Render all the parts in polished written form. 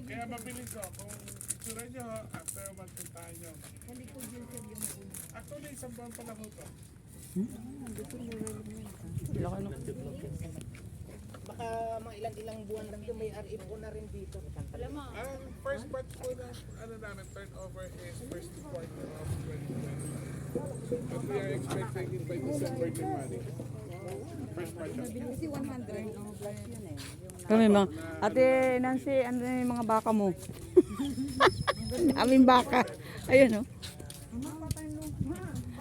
Kaya mabilis o, kung itsura nyo, after magpuntahan nyo. Actually, isang buwan pa lang ito. Baka mga ilang buwan lang ito, may RFO na rin dito. Ang first batch po na ano namin, turnover is first quarter of 2020. But we are expecting it by December, January. First batch of Kasi 100 plus yun eh. Kami mga, Ate Nancy, ano na yung mga baka mo? Aming baka. Ayun, oh.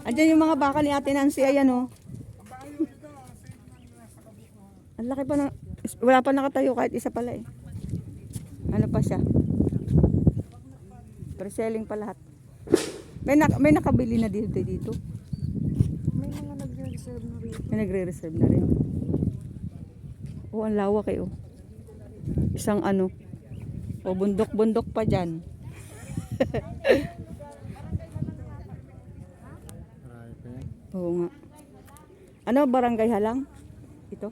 Andiyan yung mga baka ni Ate Nancy, ayan, oh. Ang laki pa na, wala pa nakatayo kahit isa pala eh. Ano pa siya? Pre-selling pa lahat. May nakabili na dito. May mga nagre-reserve na rin. May nagre-reserve na rin. Oh, ang lawak eh, oh. Isang ano. Oh, bundok-bundok pa dyan. Oo nga. Ano, barangay Halang? Ito?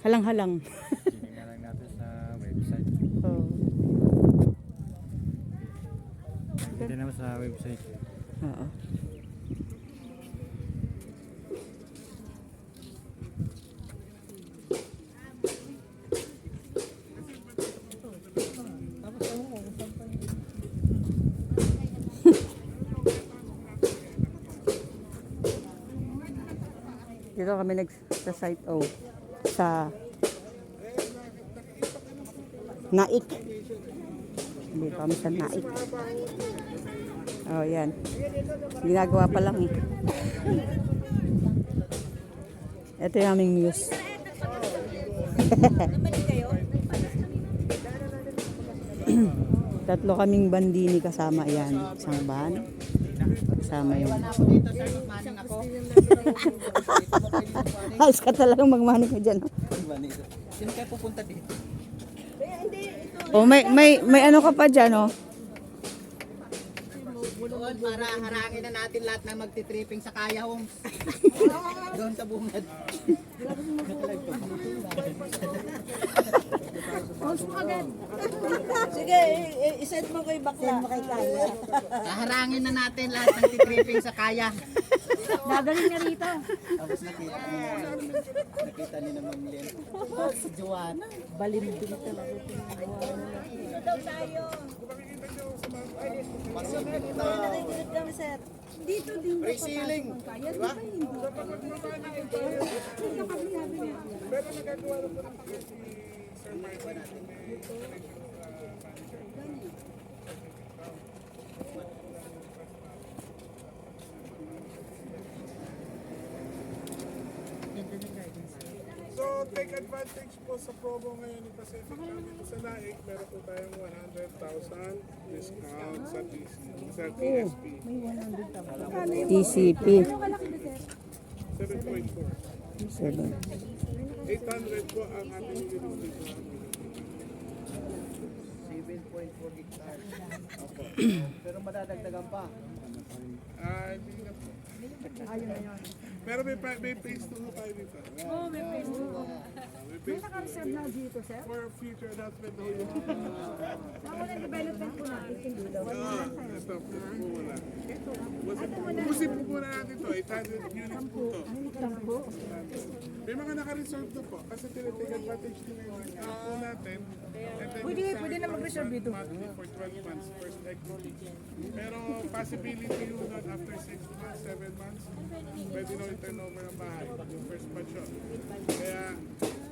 Halang-halang. Tingnan lang natin sa website. Oh. Hindi naman sa website. Oo. Dito kami nag-site O sa Naik. Dito kami sa Naik. Oh, yan. Ginagawa pa lang eh. Ito yung aming muse. Tatlo kaming bandini kasama yan. Isang van. Kasama yung... Ako dito, sir, magmaning ako. Ayos ka talagang magmanik mo dyan. Sino kayo pupunta dito? Oh, may ano ka pa dyan, oh. Doon, para harangin na natin lahat na magti-tripping sa Kaya Homes. Doon sa bungad. Sige, isend mo kay bakla. Send mo kay Kaya. Haharangin na natin lahat ng titripping sa Kaya. Dadalhin niya rito. Tapos nakita ni na Ma'am Len. Si Joanna. Balimbing talaga ito. Nakikinig kami, sir. Dito din. Free ceiling. Diba? pero nagagawa rin po ng pakit si Sir Martin. So, take advantage po sa promo ngayon ni Pacific dito sa Naik. Meron po tayong 100,000 discount sa TSP. TCP. 7.4. 7. 800 po ang ating unit dito. 7.4 hectares. Pero madadagdagan pa. Hindi na po. Pero may phase 2 tayo dito. Oo, may Facebook. May phase 2. Naka-reserve na dito, sir. For future announcement ho yun. Ako na development po natin. Hindi daw. Ito po muna. Ubusin po muna natin ito. 800 units po ito. May mga naka-reserve na po. Kasi tinitake advantage din ngayon. Po natin. Pwede na mag-reserve dito. For 12 months, first equity. Pero possibility yun nun after 6 months, 7 months, pwede na i-turn over ang bahay. Yung first batch yun. Kaya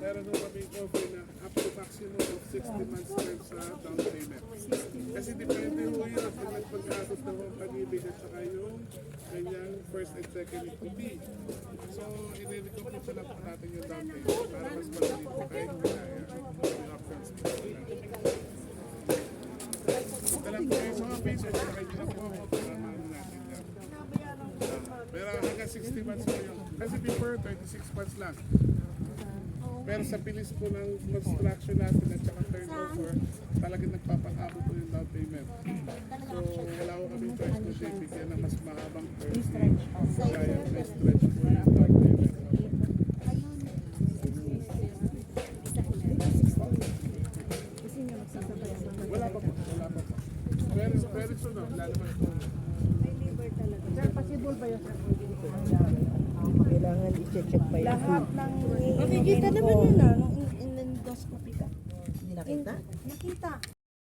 meron nung kami offer na up to maximum of 60 months term sa down payment. Kasi depende ho yun kung nagpag-aabot ng mga pag-ibig at saka yung kanyang first and second equity. So, i-recommend sa lang po natin yung down payment para mas madali po kayo kaya yung options po. Talang po kayo sa mga patient, saka yun lang po ako para maano natin yan. Pero hanggang 60 months po yun. Kasi before, 36 months lang. Pero sa bilis po ng construction natin at saka turnover, talagang nagpapakabot po yung down payment. So wala ko kami choice po siya bigyan ng mas mahabang terms. Kaya may stretch po yung down payment. Wala pa po. Very soon na. Lalabas po. Kailangan i-check pa yun. Lahat ng... Makikita naman yun nung in-endoscopy ka. Hindi nakita? Nakita.